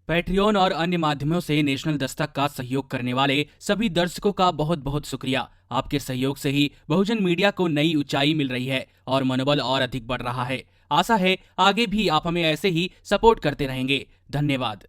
Patreon और अन्य माध्यमों से नेशनल दस्तक का सहयोग करने वाले सभी दर्शकों का बहुत बहुत शुक्रिया। आपके सहयोग से ही बहुजन मीडिया को नई ऊंचाई मिल रही है और मनोबल और अधिक बढ़ रहा है। आशा है आगे भी आप हमें ऐसे ही सपोर्ट करते रहेंगे। धन्यवाद।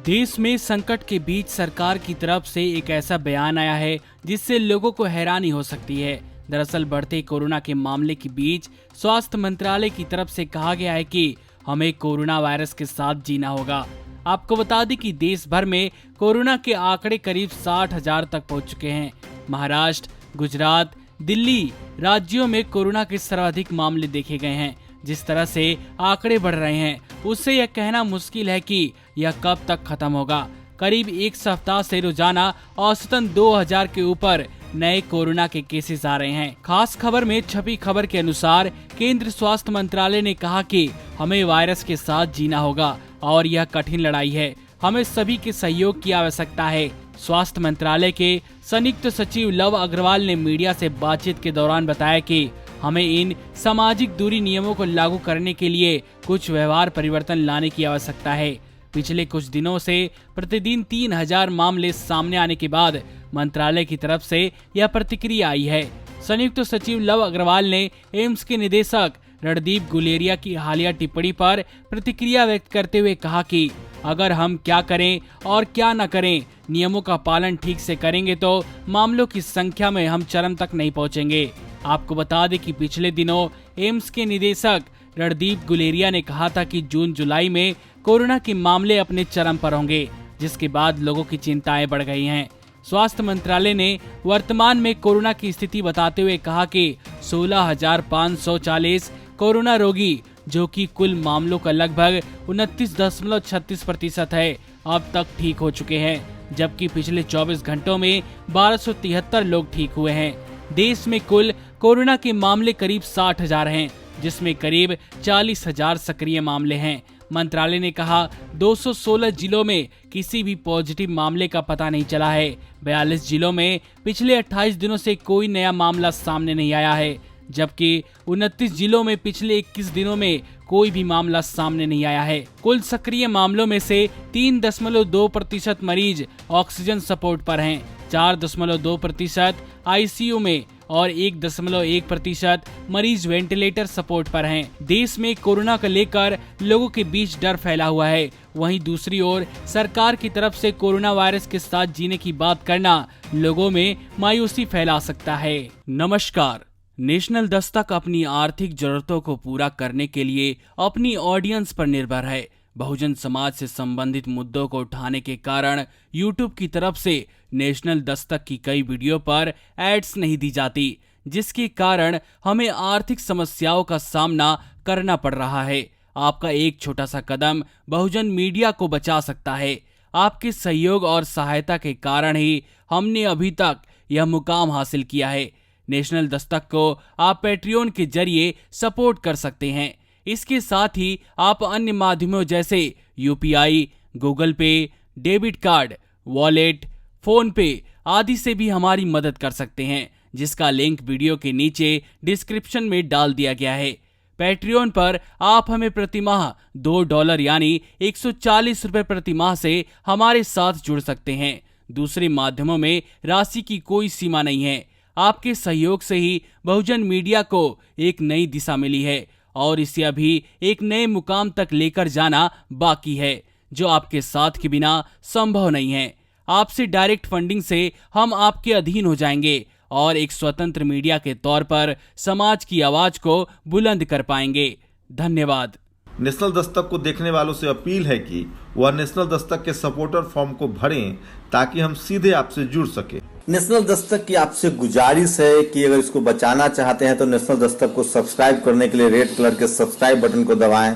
देश में संकट के बीच सरकार की तरफ से एक ऐसा बयान आया है जिससे लोगों को हैरानी हो सकती है। दरअसल बढ़ते कोरोना के मामले के बीच स्वास्थ्य मंत्रालय की तरफ से कहा गया है कि हमें कोरोना वायरस के साथ जीना होगा। आपको बता दें कि देश भर में कोरोना के आंकड़े करीब 60,000 तक पहुंच चुके हैं। महाराष्ट्र, गुजरात, दिल्ली राज्यों में कोरोना के सर्वाधिक मामले देखे गए हैं। जिस तरह से आंकड़े बढ़ रहे हैं उससे यह कहना मुश्किल है कि यह कब तक खत्म होगा। करीब एक सप्ताह से रोजाना औसतन 2000 के ऊपर नए कोरोना के केसेस आ रहे हैं। खास खबर में छपी खबर के अनुसार केंद्र स्वास्थ्य मंत्रालय ने कहा कि हमें वायरस के साथ जीना होगा और यह कठिन लड़ाई है। हमें सभी के सहयोग की आवश्यकता है। स्वास्थ्य मंत्रालय के संयुक्त सचिव लव अग्रवाल ने मीडिया से बातचीत के दौरान बताया कि हमें इन सामाजिक दूरी नियमों को लागू करने के लिए कुछ व्यवहार परिवर्तन लाने की आवश्यकता है। पिछले कुछ दिनों से प्रतिदिन 3000 मामले सामने आने के बाद मंत्रालय की तरफ से यह प्रतिक्रिया आई है। संयुक्त सचिव लव अग्रवाल ने एम्स के निदेशक रणदीप गुलेरिया की हालिया टिप्पणी पर प्रतिक्रिया व्यक्त करते हुए कहा कि अगर हम क्या करें और क्या न करें, नियमों का पालन ठीक से करेंगे तो मामलों की संख्या में हम चरम तक नहीं पहुंचेंगे। आपको बता दें कि पिछले दिनों एम्स के निदेशक रणदीप गुलेरिया ने कहा था कि जून-जुलाई में कोरोना के मामले अपने चरम पर होंगे, जिसके बाद लोगों की चिंताएं बढ़ गई हैं। स्वास्थ्य मंत्रालय ने वर्तमान में कोरोना की स्थिति बताते हुए कहा कि 16,540 कोरोना रोगी, जो कि कुल मामलों का लगभग 29.36% है, अब तक ठीक हो चुके हैं, जबकि पिछले 24 घंटों में 1273 लोग ठीक हुए हैं। देश में कुल कोरोना के मामले करीब 60,000 हैं, जिसमें करीब 40,000 सक्रिय मामले हैं। मंत्रालय ने कहा 216 जिलों में किसी भी पॉजिटिव मामले का पता नहीं चला है। 42 जिलों में पिछले 28 दिनों से कोई नया मामला सामने नहीं आया है, जबकि 29 जिलों में पिछले 21 दिनों में कोई भी मामला सामने नहीं आया है। कुल सक्रिय मामलों में से 3.2% मरीज ऑक्सीजन सपोर्ट पर हैं, 4.2% आईसीयू में और 1.1% मरीज वेंटिलेटर सपोर्ट पर हैं। देश में कोरोना को लेकर लोगों के बीच डर फैला हुआ है। वहीं दूसरी ओर सरकार की तरफ से कोरोना वायरस के साथ जीने की बात करना लोगों में मायूसी फैला सकता है। नमस्कार। नेशनल दस्तक अपनी आर्थिक जरूरतों को पूरा करने के लिए अपनी ऑडियंस पर निर्भर है। बहुजन समाज से संबंधित मुद्दों को उठाने के कारण यूट्यूब की तरफ से नेशनल दस्तक की कई वीडियो पर एड्स नहीं दी जाती, जिसके कारण हमें आर्थिक समस्याओं का सामना करना पड़ रहा है। आपका एक छोटा सा कदम बहुजन मीडिया को बचा सकता है। आपके सहयोग और सहायता के कारण ही हमने अभी तक यह मुकाम हासिल किया है। नेशनल दस्तक को आप पैट्रियन के जरिए सपोर्ट कर सकते हैं। इसके साथ ही आप अन्य माध्यमों जैसे यूपीआई, गूगल पे, डेबिट कार्ड, वॉलेट, फोन पे आदि से भी हमारी मदद कर सकते हैं, जिसका लिंक वीडियो के नीचे डिस्क्रिप्शन में डाल दिया गया है। पैट्रियन पर आप हमें प्रतिमाह $2 यानी 140 रुपए प्रतिमाह से हमारे साथ जुड़ सकते हैं। दूसरे माध्यमों में राशि की कोई सीमा नहीं है। आपके सहयोग से ही बहुजन मीडिया को एक नई दिशा मिली है और इसे अभी एक नए मुकाम तक लेकर जाना बाकी है, जो आपके साथ के बिना संभव नहीं है। आपसे डायरेक्ट फंडिंग से हम आपके अधीन हो जाएंगे और एक स्वतंत्र मीडिया के तौर पर समाज की आवाज को बुलंद कर पाएंगे। धन्यवाद। नेशनल दस्तक को देखने वालों से अपील है कि वह नेशनल दस्तक के सपोर्टर फॉर्म को भरें ताकि हम सीधे आपसे जुड़ सके। नेशनल दस्तक की आपसे गुजारिश है कि अगर इसको बचाना चाहते हैं तो नेशनल दस्तक को सब्सक्राइब करने के लिए रेड कलर के सब्सक्राइब बटन को दबाएं,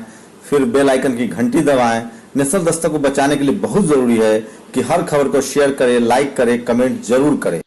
फिर बेल आइकन की घंटी दबाएं। नेशनल दस्तक को बचाने के लिए बहुत जरूरी है कि हर खबर को शेयर करें, लाइक करें, कमेंट जरूर करें।